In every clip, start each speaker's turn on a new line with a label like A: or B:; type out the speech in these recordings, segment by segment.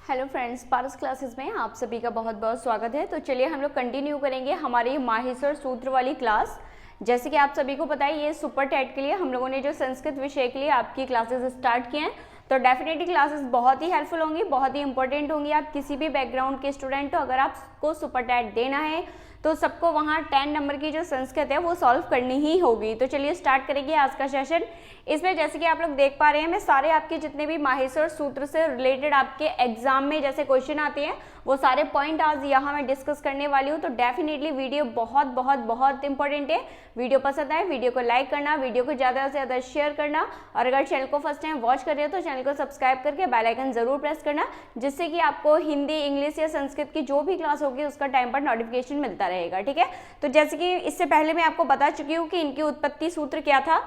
A: Hello friends, पारस classes में आप सभी का बहुत बहुत स्वागत है। तो चलिए हम लोग कंटिन्यू करेंगे हमारी माहेश्वर सूत्र वाली क्लास। जैसे कि आप सभी को पता है, ये सुपर टेट के लिए हम लोगों ने जो संस्कृत विषय के लिए आपकी क्लासेस स्टार्ट किए हैं, तो डेफिनेटली क्लासेस बहुत ही हेल्पफुल होंगी, बहुत ही इंपॉर्टेंट होंगी। आप किसी भी बैकग्राउंड के स्टूडेंट हो, अगर आपको सुपर टेट देना है तो सबको वहाँ 10 नंबर की जो संस्कृत है वो सॉल्व करनी ही होगी। तो चलिए स्टार्ट करेंगे आज का सेशन। इसमें जैसे कि आप लोग देख पा रहे हैं, मैं सारे आपके जितने भी माहेश्वर सूत्र से रिलेटेड आपके एग्जाम में जैसे क्वेश्चन आते हैं वो सारे पॉइंट आज यहाँ मैं डिस्कस करने वाली हूँ। तो डेफिनेटली वीडियो बहुत बहुत बहुत इंपॉर्टेंट है। वीडियो पसंद आए वीडियो को लाइक करना, वीडियो को ज़्यादा से ज़्यादा शेयर करना, और अगर चैनल को फर्स्ट टाइम वॉच कर रहे हो तो चैनल को सब्सक्राइब करके बेल आइकन जरूर प्रेस करना, जिससे कि आपको हिंदी, इंग्लिश या संस्कृत की जो भी क्लास होगी उसका टाइम पर नोटिफिकेशन मिलता रहेगा। ठीक है, तो जैसे कि इससे पहले मैं आपको बता चुकी हूँ कि इनकी उत्पत्ति सूत्र क्या था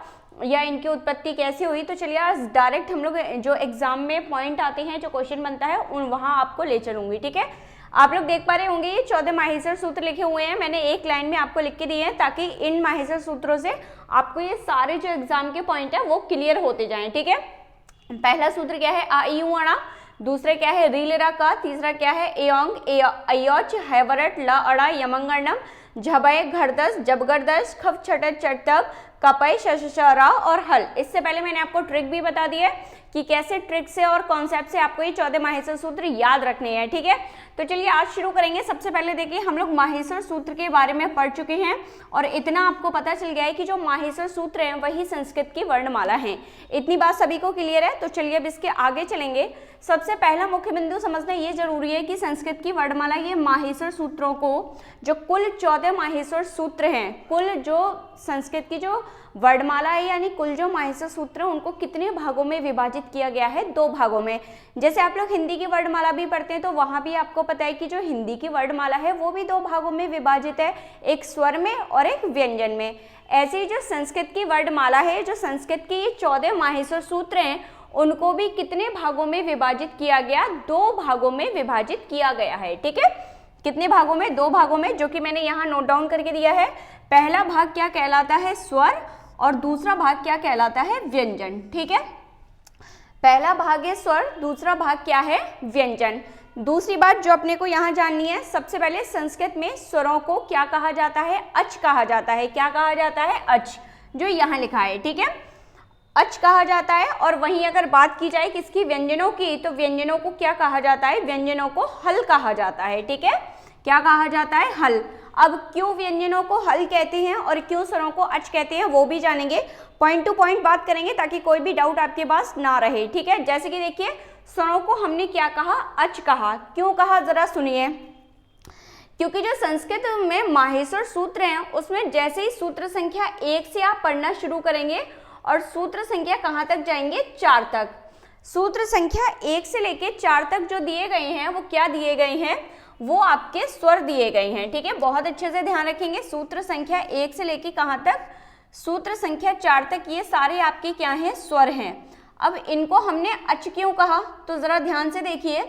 A: या इनकी उत्पत्ति कैसे हुई। तो चलिए आज डायरेक्ट हम लोग जो एग्जाम में पॉइंट आते हैं, जो क्वेश्चन बनता है, उन वहां आपको ले चलूंगी। ठीक है, आप लोग देख पा रहे होंगे ये 14 माहेश्वर सूत्र लिखे हुए हैं। मैंने एक लाइन में आपको लिख के दिए हैं ताकि इन माहेश्वर सूत्रों से आपको ये सारे जो एग्जाम के पॉइंट है वो क्लियर होते जाएं। ठीक है, पहला सूत्र क्या है? आ ई उ अणा। दूसरा क्या है? री लेरा का। तीसरा क्या है? एयोंग अयोच हैवरट ल अड़ा यमंगणम झबय घरदस जबगरदस खफ छटत चटतब कपय शशरा और हल। इससे पहले मैंने आपको ट्रिक भी बता दिया है कि कैसे ट्रिक से और कॉन्सेप्ट से आपको ये 14 माहेश्वर सूत्र याद रखने हैं। ठीक है, तो चलिए आज शुरू करेंगे। सबसे पहले देखिए, हम लोग माहेश्वर सूत्र के बारे में पढ़ चुके हैं और इतना आपको पता चल गया है कि जो माहेश्वर सूत्र हैं वही संस्कृत की वर्णमाला है। इतनी बात सभी को क्लियर है। तो चलिए अब इसके आगे चलेंगे। सबसे पहला मुख्य बिंदु समझना ये जरूरी है कि संस्कृत की वर्णमाला, ये माहेश्वर सूत्रों को, जो कुल 14 माहेश्वर सूत्र हैं, कुल जो संस्कृत की जो वर्णमाला है यानी कुल जो माहेश्वर सूत्र हैं, उनको कितने भागों में विभाजित किया गया है? 2 भागों में। जैसे आप लोग हिंदी की वर्णमाला भी पढ़ते हैं तो वहां भी आपको पता है कि जो हिंदी की वर्णमाला है वो भी 2 भागों में विभाजित है, एक स्वर में और एक व्यंजन में। ऐसे ही जो संस्कृत की वर्णमाला है, जो संस्कृत की 14 माहेश्वर सूत्र हैं, उनको भी कितने भागों में विभाजित किया गया? 2 भागों में विभाजित किया गया है। ठीक है, कितने भागों में? 2 भागों में, जो कि मैंने यहाँ नोट डाउन करके दिया है। पहला भाग क्या कहलाता है? स्वर, और दूसरा भाग क्या कहलाता है? व्यंजन। ठीक है, पहला भाग है स्वर, दूसरा भाग क्या है? व्यंजन। दूसरी बात जो अपने को यहाँ जाननी है, सबसे पहले संस्कृत में स्वरों को क्या कहा जाता है? अच कहा जाता है। क्या कहा जाता है? अच, जो यहाँ लिखा है। ठीक है, अच कहा जाता है। और वहीं अगर बात की जाए किसकी? व्यंजनों की, तो व्यंजनों को क्या कहा जाता है? व्यंजनों को हल कहा जाता है। ठीक है, क्या कहा जाता है? हल। अब क्यों व्यंजनों को हल कहते हैं और क्यों स्वरों को अच कहते हैं वो भी जानेंगे। पॉइंट टू पॉइंट बात करेंगे ताकि कोई भी डाउट आपके पास ना रहे। ठीक है, जैसे कि देखिए, स्वरों को हमने क्या कहा? अच कहा। क्यों कहा, जरा सुनिए। क्योंकि जो संस्कृत में माहेश्वर सूत्र हैं उसमें जैसे ही सूत्र संख्या 1 से आप पढ़ना शुरू करेंगे और सूत्र संख्या कहाँ तक जाएंगे? 4 तक। सूत्र संख्या 1 से लेके 4 तक जो दिए गए हैं वो क्या दिए गए हैं? वो आपके स्वर दिए गए हैं। ठीक है, बहुत अच्छे से ध्यान रखेंगे। सूत्र संख्या 1 से लेके कहाँ तक? सूत्र संख्या 4 तक, ये सारे आपके क्या हैं? स्वर हैं। अब इनको हमने अच क्यों कहा? तो जरा ध्यान से देखिए,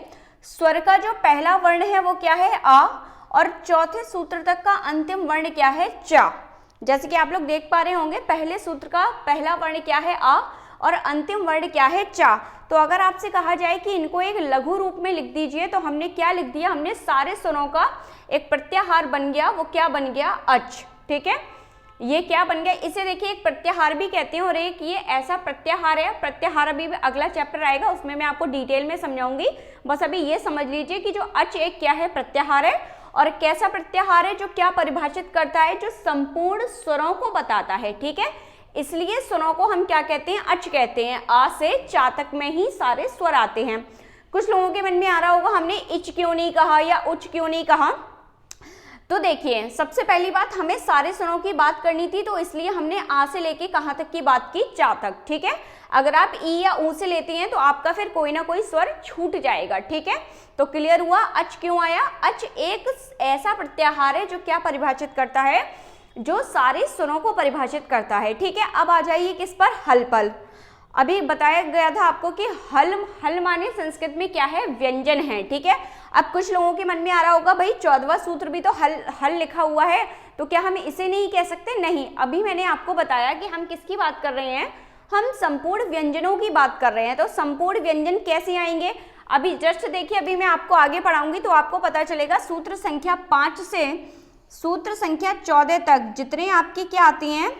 A: स्वर का जो पहला वर्ण है वो क्या है? आ, और चौथे सूत्र तक का अंतिम वर्ण क्या है? चा। जैसे कि आप लोग देख पा रहे होंगे, पहले सूत्र का पहला वर्ण क्या है? आ, और अंतिम वर्ण क्या है? चा। तो अगर आपसे कहा जाए कि इनको एक लघु रूप में लिख दीजिए, तो हमने क्या लिख दिया? हमने सारे स्वरों का एक प्रत्याहार बन गया। वो क्या बन गया? अच। ठीक है, ये क्या बन गया? इसे देखिए एक प्रत्याहार भी कहते हैं और एक ये ऐसा प्रत्याहार है। प्रत्याहार अभी अगला चैप्टर आएगा, उसमें मैं आपको डिटेल में समझाऊंगी। बस अभी ये समझ लीजिए कि जो अच एक क्या है? प्रत्याहार है। और कैसा प्रत्याहार है? जो क्या परिभाषित करता है? जो संपूर्ण स्वरों को बताता है। ठीक है, इसलिए स्वरों को हम क्या कहते हैं? अच कहते हैं। आ से चा तक में ही सारे स्वर आते हैं। कुछ लोगों के मन में आ रहा होगा हमने इच क्यों नहीं कहा या उच क्यों नहीं कहा। तो देखिए, सबसे पहली बात, हमें सारे स्वरों की बात करनी थी, तो इसलिए हमने आ से लेके कहाँ तक की बात की? चा तक। ठीक है, अगर आप ई या ऊ से लेते हैं तो आपका फिर कोई ना कोई स्वर छूट जाएगा। ठीक है, तो क्लियर हुआ अच क्यों आया? अच एक ऐसा प्रत्याहार है जो क्या परिभाषित करता है? जो सारे स्वरों को परिभाषित करता है। ठीक है, अब आ जाइए किस पर? हल पर। अभी बताया गया था आपको कि हल माने संस्कृत में क्या है? व्यंजन है। ठीक है, अब कुछ लोगों के मन में आ रहा होगा भाई 14वां सूत्र भी तो हल लिखा हुआ है, तो क्या हम इसे नहीं कह सकते? नहीं, अभी मैंने आपको बताया कि हम किसकी बात कर रहे हैं? हम संपूर्ण व्यंजनों की बात कर रहे हैं। तो संपूर्ण व्यंजन कैसे आएंगे? अभी जस्ट देखिए, अभी मैं आपको आगे पढ़ाऊंगी तो आपको पता चलेगा। सूत्र संख्या 5 से सूत्र संख्या 14 तक जितने आपके क्या आती हैं,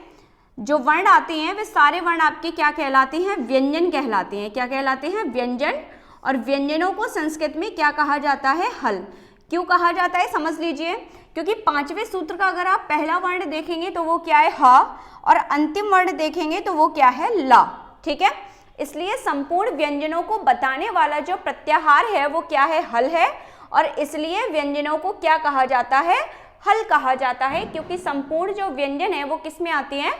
A: जो वर्ण आते हैं, वे सारे वर्ण आपके क्या कहलाते हैं, व्यंजन कहलाते हैं। क्या कहलाते हैं, व्यंजन। और व्यंजनों को संस्कृत में क्या कहा जाता है, हल। क्यों कहा जाता है समझ लीजिए, क्योंकि 5वें सूत्र का अगर आप पहला वर्ण देखेंगे तो वो क्या है, हा, और अंतिम वर्ण देखेंगे तो वो क्या है, ला। ठीक है, इसलिए संपूर्ण व्यंजनों को बताने वाला जो प्रत्याहार है वो क्या है, हल है। और इसलिए व्यंजनों को क्या कहा जाता है, हल कहा जाता है, क्योंकि संपूर्ण जो व्यंजन है वो किस में आती हैं,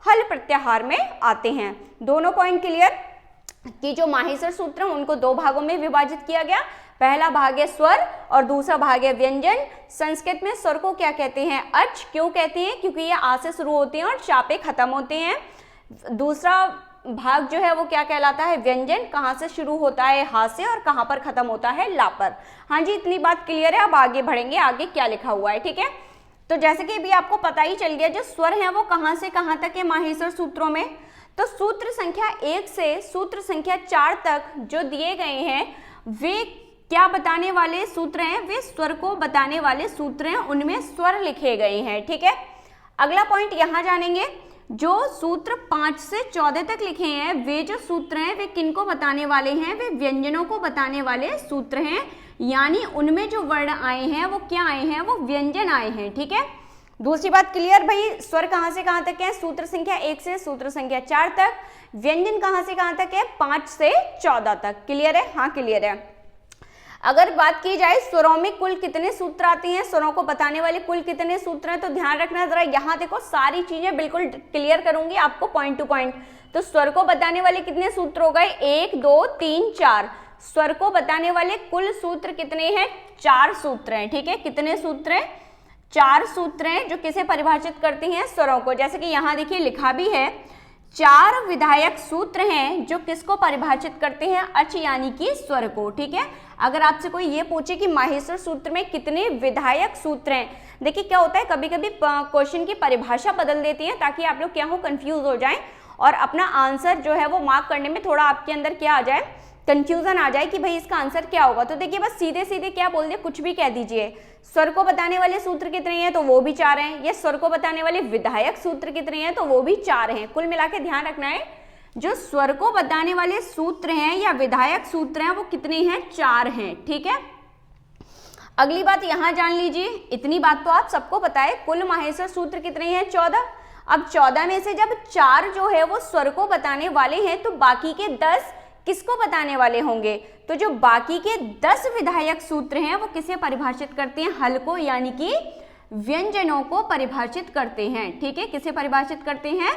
A: हल प्रत्याहार में आते हैं। दोनों पॉइंट क्लियर कि जो माहेश्वर सूत्र हैं उनको दो भागों में विभाजित किया गया। पहला भाग है स्वर और दूसरा भाग है व्यंजन। संस्कृत में स्वर को क्या कहते हैं, अच। क्यों कहते हैं, क्योंकि ये आ से शुरू होते हैं और चा पे खत्म होते हैं। दूसरा भाग जो है वो क्या कहलाता है, व्यंजन। कहाँ से शुरू होता है, हा से, और कहाँ पर खत्म होता है, ला पर। हाँ जी, इतनी बात क्लियर है। अब आगे बढ़ेंगे, आगे क्या लिखा हुआ है। ठीक है, तो जैसे कि अभी आपको पता ही चल गया, जो स्वर है वो कहाँ से कहाँ तक है माहेश्वर सूत्रों में। तो सूत्र संख्या 1 से सूत्र संख्या 4 तक जो दिए गए हैं वे क्या बताने वाले सूत्र हैं, वे स्वर को बताने वाले सूत्र हैं, उनमें स्वर लिखे गए हैं। ठीक है, अगला पॉइंट यहाँ जानेंगे। जो सूत्र 5 से 14 तक लिखे हैं वे जो सूत्र हैं वे किनको बताने वाले हैं, वे व्यंजनों को बताने वाले सूत्र हैं। यानी उनमें जो वर्ण आए हैं वो क्या आए हैं, वो व्यंजन आए हैं। ठीक है, दूसरी बात क्लियर भाई, स्वर कहाँ से कहाँ तक है, सूत्र संख्या 1 से सूत्र संख्या 4 तक। व्यंजन कहाँ से कहाँ तक है, 5 से 14 तक। क्लियर है, हाँ क्लियर है। अगर बात की जाए स्वरों में कुल कितने सूत्र आते हैं, स्वरों को बताने वाले कुल कितने सूत्र हैं, तो ध्यान रखना जरा, यहाँ देखो सारी चीजें बिल्कुल क्लियर करूंगी आपको पॉइंट टू पॉइंट। तो स्वर को बताने वाले कितने सूत्र हो गए, 1 2 3 4। स्वर को बताने वाले कुल सूत्र कितने हैं, 4 सूत्र हैं। ठीक है, कितने सूत्र हैं, 4 सूत्र हैं जो किसे परिभाषित करते हैं, स्वरों को। जैसे कि यहाँ देखिए लिखा भी है, 4 विधायक सूत्र हैं जो किसको परिभाषित करते हैं, अच यानी कि स्वर को। ठीक है, अगर आपसे कोई ये पूछे कि माहेश्वर सूत्र में कितने विधायक सूत्र हैं, देखिए क्या होता है, कभी कभी क्वेश्चन की परिभाषा बदल देती है ताकि आप लोग क्या हो, कंफ्यूज हो जाएं और अपना आंसर जो है वो मार्क करने में थोड़ा आपके अंदर क्या आ जाए, कंफ्यूजन आ जाए कि भाई इसका आंसर क्या होगा। तो देखिए बस सीधे सीधे क्या बोल दिए, कुछ भी कह दीजिए। स्वर को बताने वाले सूत्र कितने हैं, तो वो भी 4 हैं। ये स्वर को बताने वाले विधायक सूत्र कितने हैं, तो वो भी 4 हैं। कुल मिला के ध्यान रखना है, जो स्वर को बताने वाले सूत्र हैं या विधायक सूत्र हैं वो कितने हैं, 4 हैं। ठीक है, अगली बात यहां जान लीजिए, इतनी बात तो आप सबको पता है, कुल माहेश्वर सूत्र कितने हैं, 14। अब 14 में से जब 4 जो है वो स्वर को बताने वाले हैं तो बाकी के 10 किसको बताने वाले होंगे, तो जो बाकी के 10 विधायक सूत्र हैं वो किसे परिभाषित करते हैं, हल को, यानी कि व्यंजनों को परिभाषित करते हैं। ठीक है, किसे परिभाषित करते हैं,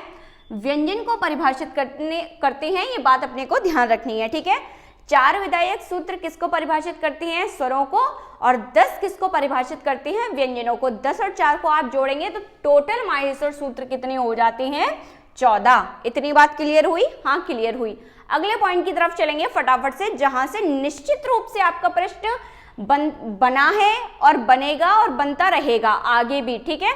A: व्यंजन को परिभाषित करते हैं। ये बात अपने को ध्यान रखनी है। ठीक है, 4 विधायक सूत्र किसको परिभाषित करते हैं, स्वरों को, और 10 किसको परिभाषित करते हैं, व्यंजनों को। 10 और 4 को आप जोड़ेंगे तो टोटल माहेश्वर सूत्र कितने हो जाते हैं, 14। इतनी बात क्लियर हुई, हाँ क्लियर हुई। अगले पॉइंट की तरफ चलेंगे फटाफट से, जहां से निश्चित रूप से आपका प्रश्न बना है और बनेगा और बनता रहेगा आगे भी। ठीक है,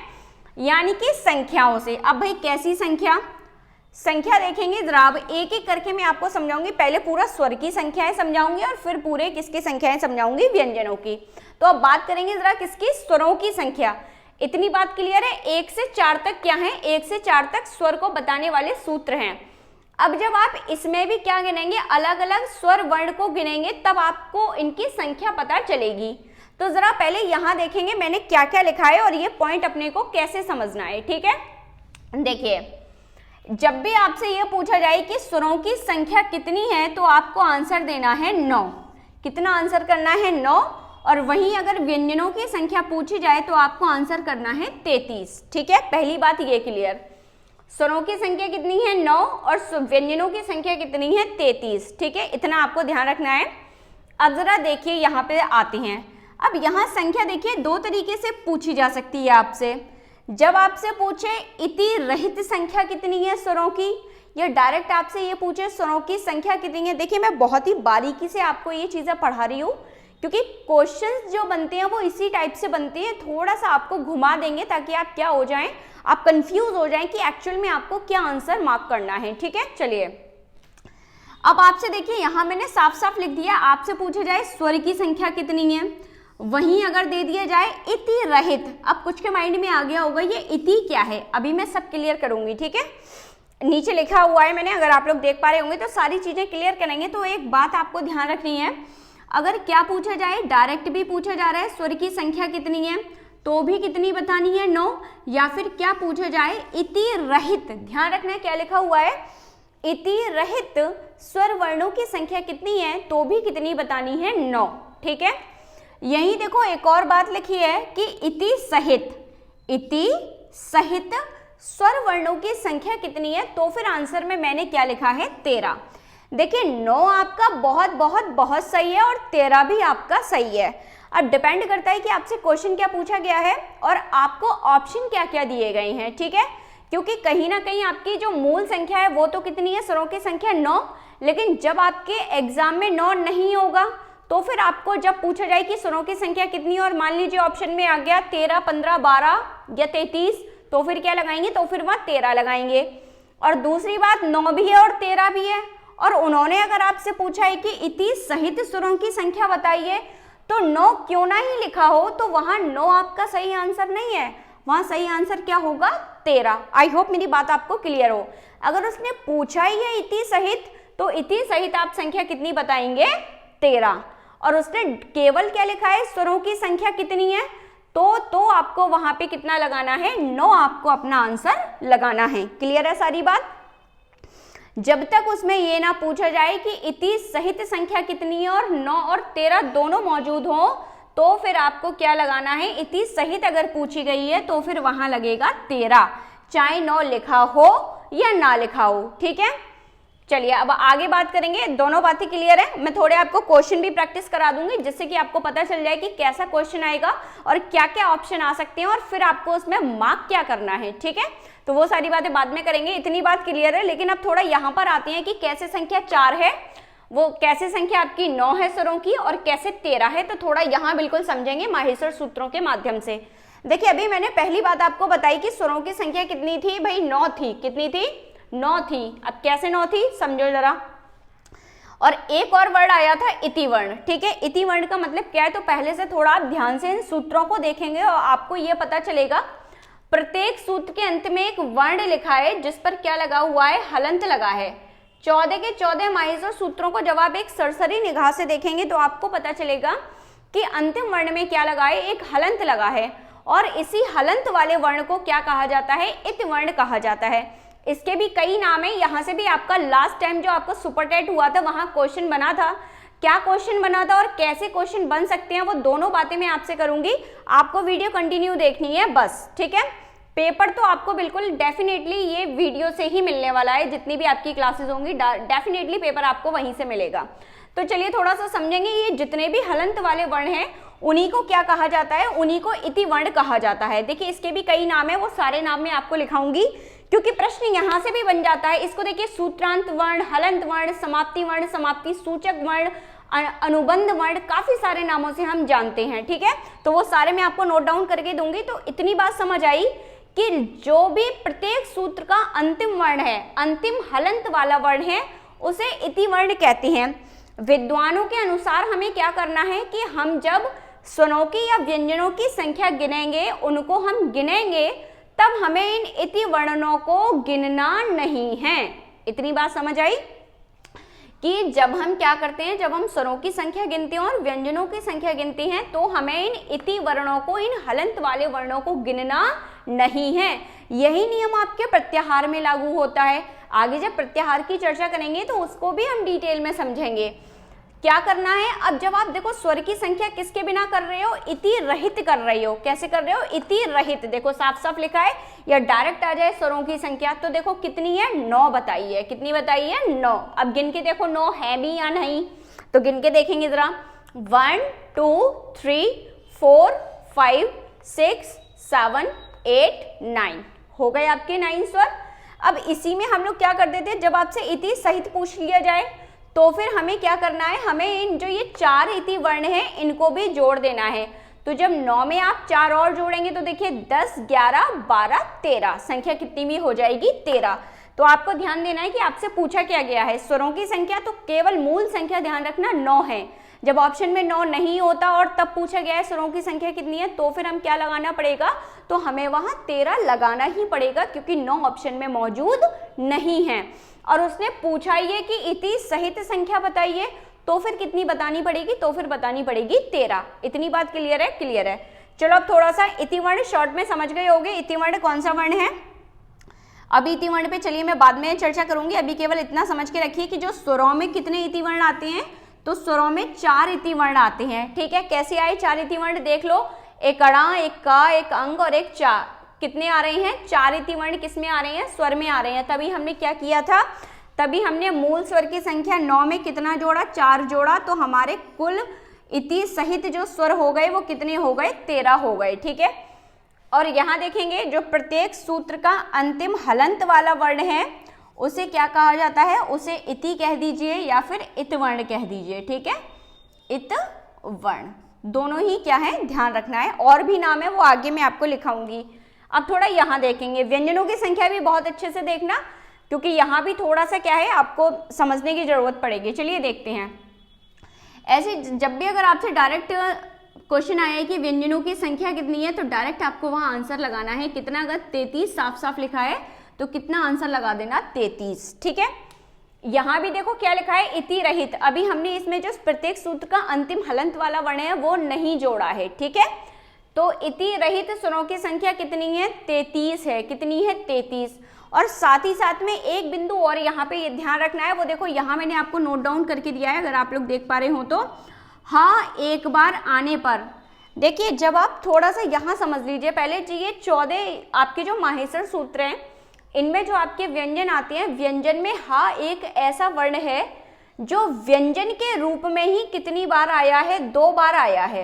A: यानी कि संख्याओं से। अब भाई कैसी संख्या देखेंगे जरा, अब एक एक करके मैं आपको समझाऊंगी। पहले पूरा स्वर की संख्याएं समझाऊंगी और फिर पूरे किसकी संख्याएं समझाऊंगी, व्यंजनों की। तो अब बात करेंगे जरा किसकी, स्वरों की संख्या। इतनी बात क्लियर है, 1 से 4 तक क्या है, 1 से 4 तक स्वर को बताने वाले सूत्र हैं। अब जब आप इसमें भी क्या गिनेंगे, अलग अलग स्वर वर्ण को गिनेंगे, तब आपको इनकी संख्या पता चलेगी। तो जरा पहले यहां देखेंगे मैंने क्या क्या लिखा है और ये पॉइंट अपने को कैसे समझना है। ठीक है, देखिए जब भी आपसे ये पूछा जाए कि स्वरों की संख्या कितनी है तो आपको आंसर देना है 9। कितना आंसर करना है, 9। और वहीं अगर व्यंजनों की संख्या पूछी जाए तो आपको आंसर करना है 33। ठीक है, पहली बात ये क्लियर। स्वरों की संख्या कितनी है, 9, और व्यंजनों की संख्या कितनी है, 33। ठीक है, इतना आपको ध्यान रखना है। अब जरा देखिए यहाँ पे आते हैं। अब यहाँ संख्या देखिए 2 तरीके से पूछी जा सकती है आपसे। जब आपसे पूछे इति रहित संख्या कितनी है स्वरों की, या डायरेक्ट आपसे ये पूछे स्वरों की संख्या कितनी है। देखिए मैं बहुत ही बारीकी से आपको ये चीजें पढ़ा रही हूँ क्योंकि क्वेश्चंस जो बनते हैं वो इसी टाइप से बनते हैं। थोड़ा सा आपको घुमा देंगे ताकि आप क्या हो जाएं, आप कंफ्यूज हो जाएं कि एक्चुअल में आपको क्या आंसर मार्क करना है। ठीक है, चलिए अब आपसे देखिए यहाँ मैंने साफ साफ लिख दिया, आपसे पूछा जाए स्वर की संख्या कितनी है, वहीं अगर दे दिया जाए इति रहित, अब कुछ के माइंड में आ गया होगा ये इति क्या है, अभी मैं सब क्लियर करूंगी, ठीक है। नीचे लिखा हुआ है मैंने, अगर आप लोग देख पा रहे होंगे तो सारी चीजें क्लियर करेंगे। तो एक बात आपको ध्यान रखनी है, अगर क्या पूछा जाए, डायरेक्ट भी पूछा जा रहा है स्वर की संख्या कितनी है तो भी कितनी बतानी है 9, या फिर क्या पूछा जाए इति रहित, ध्यान रखना है क्या लिखा हुआ है, इति रहित स्वर वर्णों की संख्या कितनी है तो भी कितनी बतानी है 9, ठीक है। यही देखो एक और बात लिखी है कि इति सहित स्वर वर्णों की संख्या कितनी है, तो फिर आंसर में मैंने क्या लिखा है 13। देखिए 9 आपका बहुत बहुत बहुत सही है और 13 भी आपका सही है। अब डिपेंड करता है कि आपसे क्वेश्चन क्या पूछा गया है और आपको ऑप्शन क्या क्या दिए गए हैं, ठीक है। क्योंकि कहीं ना कहीं आपकी जो मूल संख्या है वो तो कितनी है, स्वरों की संख्या 9, लेकिन जब आपके एग्जाम में 9 नहीं होगा तो फिर आपको जब पूछा जाए कि स्वरों की संख्या कितनी है और मान लीजिए ऑप्शन में आ गया 13, 15, 12 या 33, तो फिर क्या लगाएंगे, तो फिर वहां 13 लगाएंगे। और दूसरी बात 9 भी है और 13 भी है, और उन्होंने अगर आपसे पूछा है कि इति सहित स्वरों की संख्या बताइए तो 9 क्यों ना ही लिखा हो, तो वहां 9 आपका सही आंसर नहीं है, वहां सही आंसर क्या होगा 13। आई होप मेरी बात आपको क्लियर हो। अगर उसने पूछा ही है इति सहित तो इति सहित आप संख्या कितनी बताएंगे 13, और उसने केवल क्या लिखा है स्वरों की संख्या कितनी है तो आपको वहां पे कितना लगाना है 9, आपको अपना आंसर लगाना है। क्लियर है सारी बात। जब तक उसमें ये ना पूछा जाए कि इति सहित संख्या कितनी है और 9 और 13 दोनों मौजूद हो तो फिर आपको क्या लगाना है, इति सहित अगर पूछी गई है तो फिर वहां लगेगा 13, चाहे 9 लिखा हो या ना लिखा हो, ठीक है। चलिए अब आगे बात करेंगे, दोनों बातें क्लियर है। मैं थोड़े आपको क्वेश्चन भी प्रैक्टिस करा दूंगी जिससे कि आपको पता चल जाए कि कैसा क्वेश्चन आएगा और क्या क्या ऑप्शन आ सकते हैं और फिर आपको उसमें मार्क क्या करना है, ठीक है। तो वो सारी बातें बाद में करेंगे, इतनी बात क्लियर है। लेकिन अब थोड़ा यहाँ पर आते हैं कि कैसे संख्या 4 है, वो कैसे संख्या आपकी 9 है स्वरों की और कैसे 13 है, तो थोड़ा यहाँ बिल्कुल समझेंगे माहेश्वर सूत्रों के माध्यम से। देखिए अभी मैंने पहली बात आपको बताई कि स्वरों की संख्या कितनी थी भाई, 9 थी। कितनी थी, 9 थी। अब कैसे 9 थी समझो जरा। और एक और वर्ड आया था इति वर्ण, ठीक है। इति वर्ण का मतलब क्या है, तो पहले से थोड़ा आप ध्यान से इन सूत्रों को देखेंगे और आपको ये पता चलेगा प्रत्येक सूत्र के अंत में एक वर्ण लिखा है जिस पर क्या लगा हुआ है, हलंत लगा है। 14 के 14 माहेश्वर सूत्रों को जब आप एक सरसरी निगाह से देखेंगे तो आपको पता चलेगा कि अंतिम वर्ण में क्या लगा है, एक हलंत लगा है, और इसी हलंत वाले वर्ण को क्या कहा जाता है, इत वर्ण कहा जाता है। इसके भी कई नाम है। यहाँ से भी आपका लास्ट टाइम जो आपको सुपर टेट हुआ था वहां क्वेश्चन बना था, क्या क्वेश्चन बना था और कैसे क्वेश्चन बन सकते हैं, वो दोनों बातें मैं आपसे करूंगी। आपको वीडियो कंटिन्यू देखनी है बस, ठीक है। पेपर तो आपको बिल्कुल डेफिनेटली ये वीडियो से ही मिलने वाला है, जितनी भी आपकी क्लासेस होंगी डेफिनेटली पेपर आपको वहीं से मिलेगा। तो चलिए थोड़ा सा समझेंगे, ये जितने भी हलंत वाले वर्ण हैं उन्हीं को क्या कहा जाता है, उन्हीं को इति वर्ण कहा जाता है। देखिए इसके भी कई नाम है, वो सारे नाम मैं आपको लिखाऊंगी क्योंकि प्रश्न यहाँ से भी बन जाता है। इसको देखिए सूत्रांत वर्ण, हलंत वर्ण, समाप्ति सूचक वर्ण, अनुबंध वर्ण, काफी सारे नामों से हम जानते हैं, ठीक है। तो वो सारे मैं आपको नोट डाउन करके दूंगी। तो इतनी बात समझ आई कि जो भी प्रत्येक सूत्र का अंतिम वर्ण है, अंतिम हलंत वाला वर्ण है, उसे इति वर्ण कहते हैं। विद्वानों के अनुसार हमें क्या करना है कि हम जब स्वरों की या व्यंजनों की संख्या गिनेंगे, उनको हम गिनेंगे, तब हमें इन इति वर्णों को गिनना नहीं है। इतनी बात समझ आई कि जब हम क्या करते हैं, जब हम स्वरों की संख्या गिनते हैं और व्यंजनों की संख्या गिनते हैं तो हमें इन इति वर्णों को, इन हलंत वाले वर्णों को गिनना नहीं है। यही नियम आपके प्रत्याहार में लागू होता है। आगे जब प्रत्याहार की चर्चा करेंगे तो उसको भी हम डिटेल में समझेंगे क्या करना है। अब जब आप देखो स्वर की संख्या किसके बिना कर रहे हो, इति रहित कर रहे हो। कैसे कर रहे हो, इति रहित। देखो साफ साफ लिखा है, या डायरेक्ट आ जाए स्वरों की संख्या तो देखो कितनी है, 9 बताई है। कितनी बताई है, 9। अब गिन के देखो 9 है भी या नहीं, तो गिन के देखेंगे जरा। 1 2 3 4 5 6 7 8 9 हो गए आपके 9 स्वर। अब इसी में हम लोग क्या कर देते हैं, जब आपसे इति सहित पूछ लिया जाए तो फिर हमें क्या करना है, हमें इन जो ये 4 इति वर्ण हैं इनको भी जोड़ देना है। तो जब 9 में आप 4 और जोड़ेंगे तो देखिए 10 11 12 13, संख्या कितनी भी हो जाएगी, 13। तो आपको ध्यान देना है कि आपसे पूछा क्या गया है, स्वरों की संख्या, तो केवल मूल संख्या ध्यान रखना 9 है। जब ऑप्शन में 9 नहीं होता और तब पूछा गया है स्वरों की संख्या कितनी है, तो फिर हम क्या लगाना पड़ेगा, तो हमें वहां 13 लगाना ही पड़ेगा, क्योंकि 9 ऑप्शन में मौजूद नहीं है। और उसने पूछा ये कि इति सहित संख्या बताइए, तो फिर कितनी बतानी पड़ेगी, तो फिर बतानी पड़ेगी 13। इतनी बात क्लियर है? क्लियर है। चलो अब थोड़ा सा इति वर्ण शॉर्ट में समझ गए होंगे। इति वर्ण कौन सा वर्ण है? अभी इति वर्ण पे चलिए मैं बाद में चर्चा करूंगी, अभी केवल इतना समझ के रखिए कि जो स्वरों में कितने इति वर्ण आते हैं, तो स्वरों में 4 इति वर्ण आते हैं। ठीक है, कैसे आए 4 इति वर्ण देख लो, एक अड़ा, एक का, एक अंग और एक चा। कितने आ रहे हैं? 4 इति वर्ण किस में आ रहे हैं? स्वर में आ रहे हैं। तभी हमने क्या किया था, तभी हमने मूल स्वर की संख्या 9 में कितना जोड़ा? 4 जोड़ा। तो हमारे कुल इति सहित जो स्वर हो गए वो कितने हो गए? 13 हो गए। ठीक है, और यहाँ देखेंगे जो प्रत्येक सूत्र का अंतिम हलंत वाला वर्ण है उसे क्या कहा जाता है? उसे इति कह दीजिए या फिर इत वर्ण कह दीजिए। ठीक है, इत वर्ण, दोनों ही क्या है ध्यान रखना है। और भी नाम है वो आगे मैं आपको लिखाऊंगी। अब थोड़ा यहाँ देखेंगे, व्यंजनों की संख्या भी बहुत अच्छे से देखना, क्योंकि यहाँ भी थोड़ा सा क्या है आपको समझने की जरूरत पड़ेगी। चलिए देखते हैं। ऐसे जब भी अगर आपसे डायरेक्ट क्वेश्चन आया है कि व्यंजनों की संख्या कितनी है, तो डायरेक्ट आपको वहां आंसर लगाना है कितना। अगर 33 साफ साफ लिखा है तो कितना आंसर लगा देना? 33। ठीक है, यहाँ भी देखो क्या लिखा है, इति रहित। अभी हमने इसमें जो प्रत्येक सूत्र का अंतिम हलंत वाला वर्ण है वो नहीं जोड़ा है। ठीक है, तो इति रहित स्वरों की संख्या कितनी है? 33 है। कितनी है? 33। और साथ ही साथ में एक बिंदु और यहाँ पे ये ध्यान रखना है, वो देखो यहाँ मैंने आपको नोट डाउन करके दिया है, अगर आप लोग देख पा रहे हो तो। हाँ, एक बार आने पर देखिए, जब आप थोड़ा सा यहाँ समझ लीजिए पहले जी, ये 14 आपके जो माहेश्वर सूत्र हैं इनमें जो आपके व्यंजन आते हैं, व्यंजन में हा एक ऐसा वर्ण है जो व्यंजन के रूप में ही कितनी बार आया है? 2 बार आया है।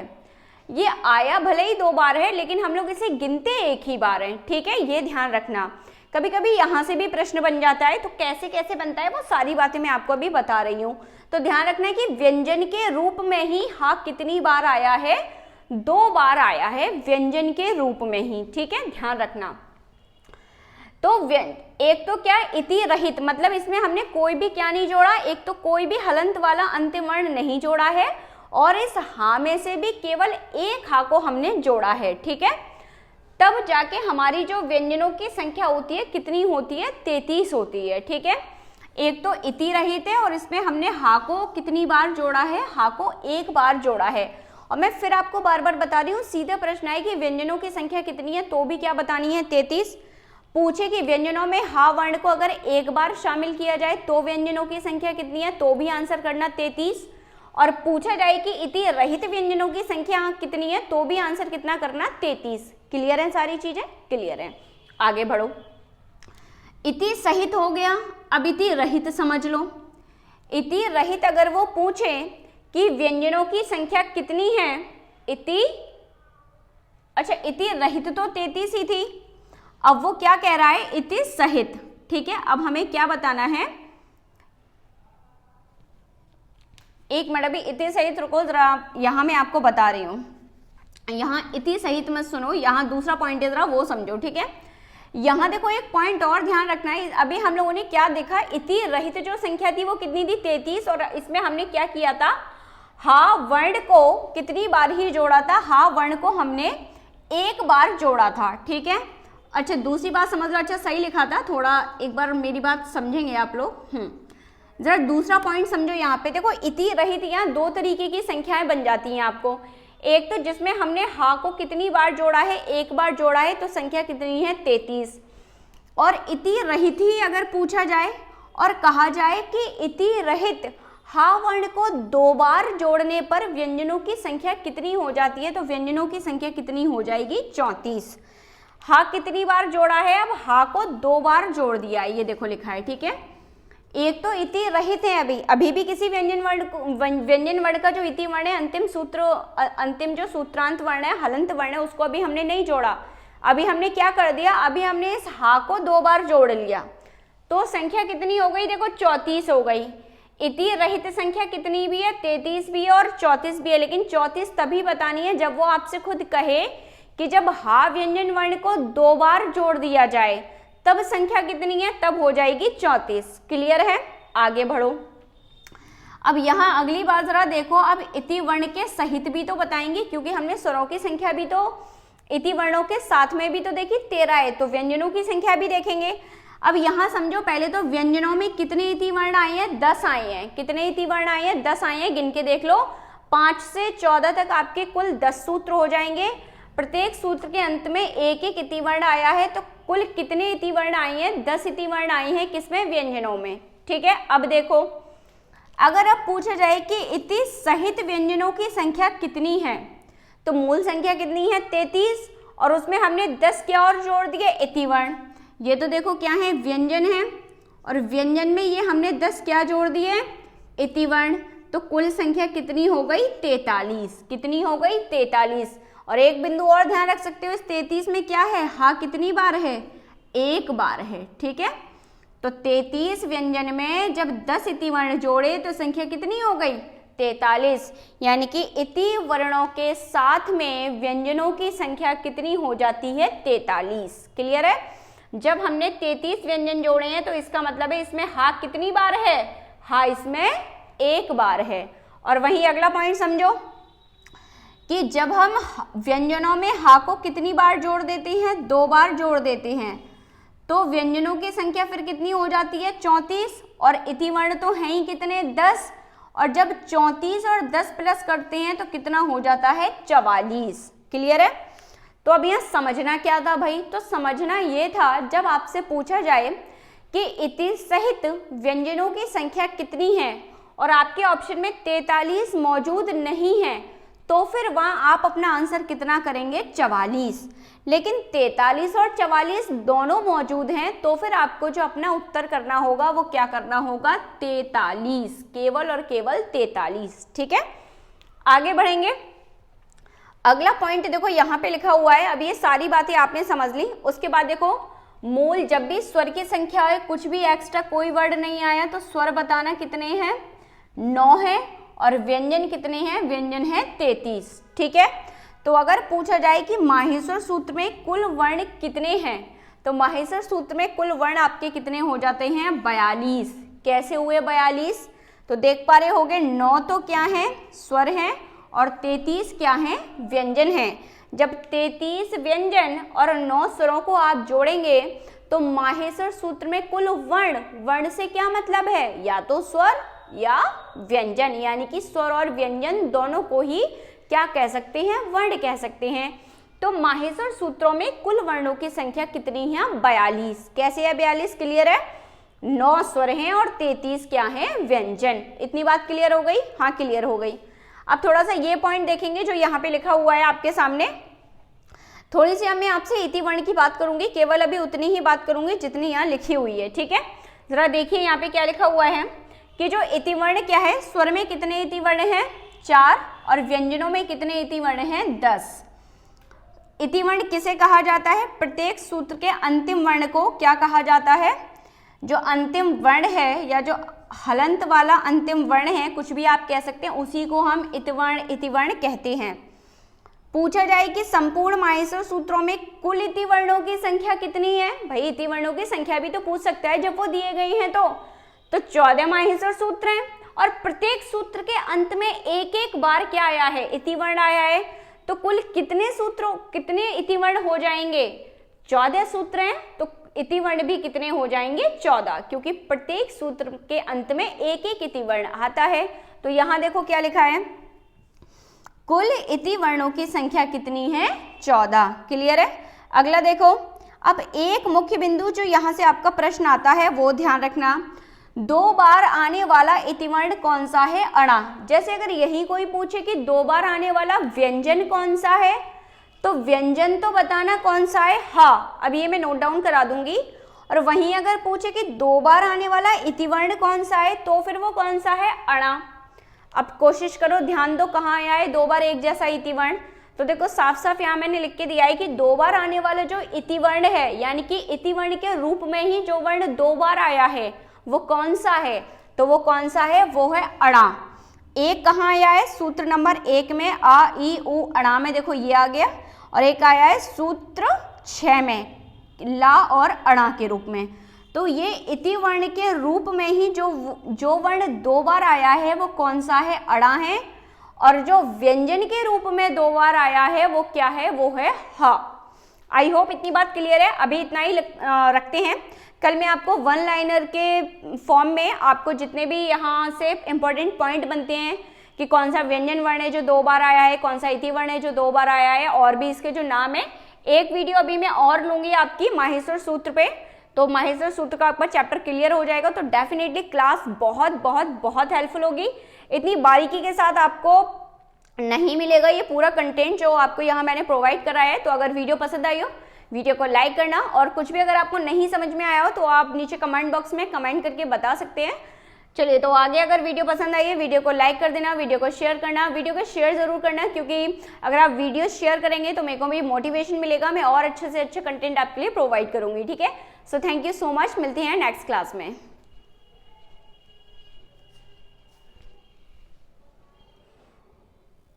A: ये आया भले ही 2 बार है, लेकिन हम लोग इसे गिनते एक ही बार हैं। ठीक है, ये ध्यान रखना। कभी कभी यहाँ से भी प्रश्न बन जाता है, तो कैसे कैसे बनता है वो सारी बातें मैं आपको अभी बता रही हूँ। तो ध्यान रखना है कि व्यंजन के रूप में ही हा कितनी बार आया है? 2 बार आया है व्यंजन के रूप में ही। ठीक है, ध्यान रखना। तो एक तो क्या इति रहित, मतलब इसमें हमने कोई भी क्या नहीं जोड़ा, एक तो कोई भी हलंत वाला अंतिम वर्ण नहीं जोड़ा है, और इस हा में से भी केवल एक हा को हमने जोड़ा है। ठीक है, तब जाके हमारी जो व्यंजनों की संख्या होती है कितनी होती है? 33 होती है। ठीक है, एक तो इति रहित है और इसमें हमने हा को कितनी बार जोड़ा है? हा को 1 बार जोड़ा है। और मैं फिर आपको बार बार बता रही हूँ, सीधा प्रश्न आए कि व्यंजनों की संख्या कितनी है, तो भी क्या बतानी है? 33। पूछे कि व्यंजनों में हा वर्ण को अगर 1 बार शामिल किया जाए तो व्यंजनों की संख्या कितनी है, तो भी आंसर करना 33। और पूछा जाए कि इति रहित व्यंजनों की संख्या कितनी है, तो भी आंसर कितना करना? 33। क्लियर है? सारी चीजें क्लियर है? आगे बढ़ो। इति सहित हो गया, अब इति रहित समझ लो। इति रहित अगर वो पूछे कि व्यंजनों की संख्या कितनी है, इति रहित तो 33 ही थी, अब वो क्या कह रहा है? इति सहित। ठीक है, अब हमें क्या बताना है? एक मिनट, अभी इति सहित रुको जरा, यहां मैं आपको बता रही हूं। यहाँ इति सहित मत सुनो, यहाँ दूसरा पॉइंट है, जरा वो समझो। ठीक है, यहाँ देखो एक पॉइंट और ध्यान रखना है। अभी हम लोगों ने क्या देखा, इति रहित जो संख्या थी वो कितनी थी? 33। और इसमें हमने क्या किया था? हा वर्ण को कितनी बार ही जोड़ा था? हा वर्ण को हमने 1 बार जोड़ा था। ठीक है, अच्छा दूसरी बात समझ लो। अच्छा सही लिखा था, थोड़ा एक बार मेरी बात समझेंगे आप लोग। जरा दूसरा पॉइंट समझो। यहाँ पे देखो इति रहित, यहाँ 2 तरीके की संख्याएं बन जाती हैं आपको। एक तो जिसमें हमने हा को कितनी बार जोड़ा है? 1 बार जोड़ा है, तो संख्या कितनी है? 33। और इति रहित ही अगर पूछा जाए और कहा जाए कि इति रहित हा वर्ण को 2 बार जोड़ने पर व्यंजनों की संख्या कितनी हो जाती है, तो व्यंजनों की संख्या कितनी हो जाएगी? 34। हा कितनी बार जोड़ा है? अब हा को 2 बार जोड़ दिया, ये देखो लिखा है। ठीक है, एक तो इति रहित है, अभी भी किसी व्यंजन वर्ण का जो इति वर्ण है, अंतिम जो सूत्रांत वर्ण है, हलंत वर्ण है, उसको अभी हमने नहीं जोड़ा। अभी हमने क्या कर दिया? अभी हमने इस हा को 2 बार जोड़ लिया, तो संख्या कितनी हो गई? देखो 34 हो गई। इति रहित संख्या कितनी भी है? 33 भी है और 34 भी है, लेकिन 34 तभी बतानी है जब वो आपसे खुद कहे कि जब हा व्यंजन वर्ण को 2 बार जोड़ दिया जाए तब संख्या कितनी है, तब हो जाएगी 34। क्लियर है, आगे बढ़ो। अब यहाँ अगली बात जरा देखो, अब इति वर्ण के सहित भी तो बताएंगे, क्योंकि हमने स्वरों की संख्या भी तो इति वर्णों के साथ में भी तो देखी 13 है, तो व्यंजनों की संख्या भी देखेंगे। अब यहाँ समझो, पहले तो व्यंजनों में कितने इति वर्ण आए हैं, 10 आए हैं। कितने इति वर्ण आए हैं, 10 आए हैं। गिन के देख लो, 5 से 14 तक आपके कुल 10 सूत्र हो जाएंगे। प्रत्येक सूत्र के अंत में एक एक इति वर्ण आया है, तो कुल कितने इति वर्ण आए हैं, 10 इति वर्ण आए हैं। किसमें, व्यंजनों में। ठीक है, अब देखो, अगर अब पूछा जाए कि इति सहित व्यंजनों की संख्या कितनी है, तो मूल संख्या कितनी है, 33, और उसमें हमने 10 क्या और जोड़ दिए, इति वर्ण। ये तो देखो क्या है, व्यंजन है, और व्यंजन में ये हमने 10 क्या जोड़ दिए, इति वर्ण। तो कुल संख्या कितनी हो गई, 43। कितनी हो गई, 43। और एक बिंदु और ध्यान रख सकते हो, इस 33 में क्या है, हा कितनी बार है, एक बार है। ठीक है, तो 33 व्यंजन में जब 10 इति वर्ण जोड़े तो संख्या कितनी हो गई, 43। यानी कि इति वर्णों के साथ में व्यंजनों की संख्या कितनी हो जाती है, 43। क्लियर है, जब हमने 33 व्यंजन जोड़े हैं तो इसका मतलब है इसमें हा कितनी बार है, हा इसमें एक बार है। और वहीं अगला पॉइंट समझो कि जब हम व्यंजनों में हा को कितनी बार जोड़ देते हैं, 2 बार जोड़ देते हैं, तो व्यंजनों की संख्या फिर कितनी हो जाती है, 34। और इति वर्ण तो है ही कितने, 10। और जब 34 और 10 प्लस करते हैं तो कितना हो जाता है, 44। क्लियर है, तो अब यहाँ समझना क्या था भाई, तो समझना ये था, जब आपसे पूछा जाए कि इति सहित व्यंजनों की संख्या कितनी है और आपके ऑप्शन में 43 मौजूद नहीं है, तो फिर वहां आप अपना आंसर कितना करेंगे, 44। लेकिन 43 और 44 दोनों मौजूद हैं, तो फिर आपको जो अपना उत्तर करना होगा वो क्या करना होगा, 43, केवल और केवल 43। ठीक है, आगे बढ़ेंगे। अगला पॉइंट देखो यहाँ पे लिखा हुआ है, अब ये सारी बातें आपने समझ ली। उसके बाद देखो, मूल जब भी स्वर की संख्या है, कुछ भी एक्स्ट्रा कोई वर्ड नहीं आया, तो स्वर बताना कितने हैं, 9 है, और व्यंजन कितने हैं, व्यंजन है 33। ठीक है, तो अगर पूछा जाए कि माहेश्वर सूत्र में कुल वर्ण कितने हैं, तो माहेश्वर सूत्र में कुल वर्ण आपके कितने हो जाते हैं, 42। कैसे हुए 42, तो देख पा रहे होगे, 9 तो क्या है, स्वर हैं, और 33 क्या है, व्यंजन है। जब 33 व्यंजन और 9 स्वरों को आप जोड़ेंगे तो माहेश्वर सूत्र में कुल वर्ण, वर्ण से क्या मतलब है, या तो स्वर या व्यंजन, यानी कि स्वर और व्यंजन दोनों को ही क्या कह सकते हैं, वर्ण कह सकते हैं। तो माहेश्वर सूत्रों में कुल वर्णों की संख्या कितनी है, 42। कैसे है 42, क्लियर है, 9 स्वर हैं और 33 क्या है, व्यंजन। इतनी बात क्लियर हो गई, हाँ क्लियर हो गई। अब थोड़ा सा ये पॉइंट देखेंगे जो यहाँ पे लिखा हुआ है आपके सामने। थोड़ी सी मैं आपसे इति वर्ण की बात करूंगी, केवल अभी उतनी ही बात करूंगी जितनी यहाँ लिखी हुई है। ठीक है, जरा देखिए यहाँ पे क्या लिखा हुआ है कि जो इति वर्ण क्या है, स्वर में कितने इति वर्ण हैं, 4, और व्यंजनों में कितने इति वर्ण हैं, 10। इति वर्ण किसे कहा जाता है, प्रत्येक सूत्र के अंतिम वर्ण को क्या कहा जाता है, जो अंतिम वर्ण है या जो हलंत वाला अंतिम वर्ण है, कुछ भी आप कह सकते हैं, उसी को हम इति वर्ण कहते हैं। पूछा जाए कि संपूर्ण माहेश्वर सूत्रों में कुल इति वर्णों की संख्या कितनी है, भाई इति वर्णों की संख्या भी तो पूछ सकता है जब वो दिए गए हैं। तो 14 माहेश्वर सूत्र हैं, और प्रत्येक सूत्र के अंत में एक एक बार क्या आया है, इति वर्ण आया है। तो कुल कितने सूत्रों, कितने इति वर्ण हो जाएंगे, 14 सूत्र हैं, तो इति वर्ण भी कितने हो जाएंगे, 14, क्योंकि प्रत्येक सूत्र के अंत में एक एक इति वर्ण आता है। तो यहाँ देखो क्या लिखा है, कुल इति वर्णों की संख्या कितनी है, 14। क्लियर है, अगला देखो। अब एक मुख्य बिंदु जो यहाँ से आपका प्रश्न आता है वो ध्यान रखना, 2 बार आने वाला इति वर्ण कौन सा है, अणा। जैसे अगर यही कोई पूछे कि 2 बार आने वाला व्यंजन कौन सा है, तो व्यंजन तो बताना कौन सा है, हा। अब ये मैं नोट डाउन करा दूंगी। और वहीं अगर पूछे कि 2 बार आने वाला इति वर्ण कौन सा है, तो फिर वो कौन सा है, अणा। अब कोशिश करो, ध्यान दो, कहाँ आया है 2 बार एक जैसा इति वर्ण। तो देखो साफ साफ यहाँ मैंने लिख के दिया है कि 2 बार आने वाला जो इति वर्ण है, यानी कि इति वर्ण के रूप में ही जो वर्ण 2 बार आया है, वो कौन सा है, तो वो कौन सा है, वो है अणा। एक कहाँ आया है, सूत्र नंबर 1 में, आ ई उ अणा में, देखो ये आ गया। और एक आया है सूत्र 6 में, ला और अणा के रूप में। तो ये इति वर्ण के रूप में ही जो वर्ण 2 बार आया है वो कौन सा है, अणा है, और जो व्यंजन के रूप में 2 बार आया है वो क्या है, वो है ह। आई होप इतनी बात क्लियर है। अभी इतना ही रखते हैं। कल मैं आपको वन लाइनर के फॉर्म में आपको जितने भी यहाँ से इंपॉर्टेंट पॉइंट बनते हैं कि कौन सा व्यंजन वर्ण है जो 2 बार आया है, कौन सा इति वर्ण है जो 2 बार आया है, और भी इसके जो नाम है, एक वीडियो अभी मैं और लूंगी आपकी माहेश्वर सूत्र पे। तो माहेश्वर सूत्र का आपका चैप्टर क्लियर हो जाएगा। तो डेफिनेटली क्लास बहुत बहुत बहुत हेल्पफुल होगी। इतनी बारीकी के साथ आपको नहीं मिलेगा ये पूरा कंटेंट जो आपको यहाँ मैंने प्रोवाइड कराया है। तो अगर वीडियो पसंद आई हो, वीडियो को लाइक करना, और कुछ भी अगर आपको नहीं समझ में आया हो तो आप नीचे कमेंट बॉक्स में कमेंट करके बता सकते हैं। चलिए, तो आगे अगर वीडियो पसंद आई है, वीडियो को लाइक कर देना, वीडियो को शेयर करना, वीडियो को शेयर जरूर करना, क्योंकि अगर आप वीडियो शेयर करेंगे तो मेरे को भी मोटिवेशन मिलेगा, मैं और अच्छे से अच्छे कंटेंट आपके लिए प्रोवाइड करूंगी। ठीक है, so thank you so much, मिलते हैं नेक्स्ट क्लास में।